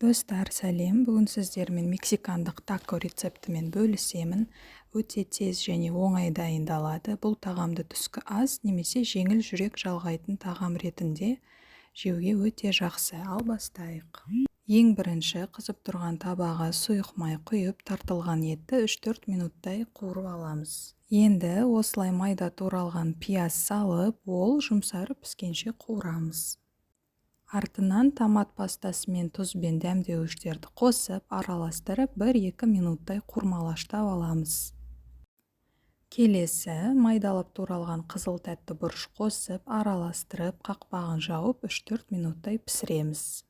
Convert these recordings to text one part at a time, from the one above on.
Достар, сәлем. Бүгін сіздермен мексикандық тако рецептімен бөлісемін. Өте тез және оңай дайындалады. Бұл тағамды түскі ас немесе жеңіл жүрек жалғайтын тағам ретінде жеуге өте жақсы. Ал бастайық. Ең бірінші қызып тұрған табаға сұйық май құйып, тартылған етті 3-4 минуттай қуырып аламыз. Енді осылай майда туралған пияз салып, ол жұмсарып піскенше қуырамыз. Артынан томат пастасы мен тұз бен дәмдеуіштерді қосып, араластырып 1-2 минуттай қурмалаштап аламыз. Келесі, майдалап туралған қызыл тәтті бұрыш қосып, араластырып, қақпағын жауып 3-4 минуттай пісіреміз.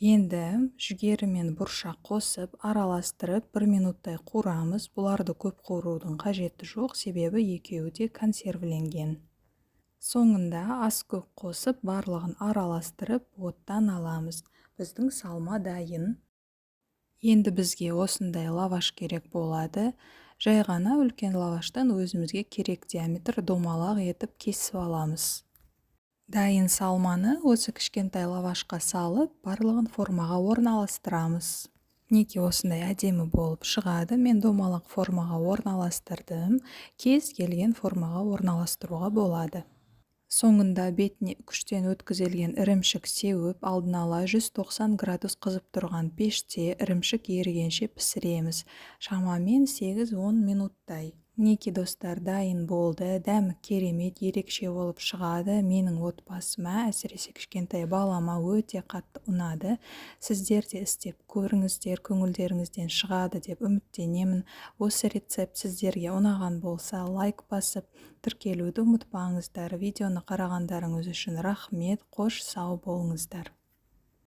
Енді жүгері мен бұршақ қосып, араластырып 1 минуттай қуырамыз. Бұларды көп қуырудың қажеті жоқ, себебі екеуі де консервіленген. Соңында ас көк қосып, барлығын араластырып, оттан аламыз. Біздің салма дайын. Енді бізге осындай лаваш керек болады. Жай ғана үлкен лаваштан өзімізге керек диаметр домалақ етіп кесіп аламыз. Дайын салманы осы кішкентай лавашқа салып, барлығын формаға орналастырамыз. Неге осындай әдемі болып шығады, мен домалақ формаға орналастырдым. Кез келген формаға орналастыруға болады. Соңында бетіне күштен өткізілген ірімшік сеуіп, алдын ала 190 градус қызып тұрған пеште ірімшік ерігенше пісіреміз. Шамамен 8-10 минуттай. Мінекей достар, дайын болды. Дәмі керемет, ерекше болып шығады. Менің отбасыма, әсіресе кішкентай балама өте қатты ұнады. Сіздер де істеп көріңіздер, көңілдеріңізден шығады деп үміттенемін. Осы рецепт сіздерге ұнаған болса, лайк басып, тіркелуді ұмытпаңыздар. Видеоны қарағандарыңыз үшін рахмет. Қош сау болыңыздар.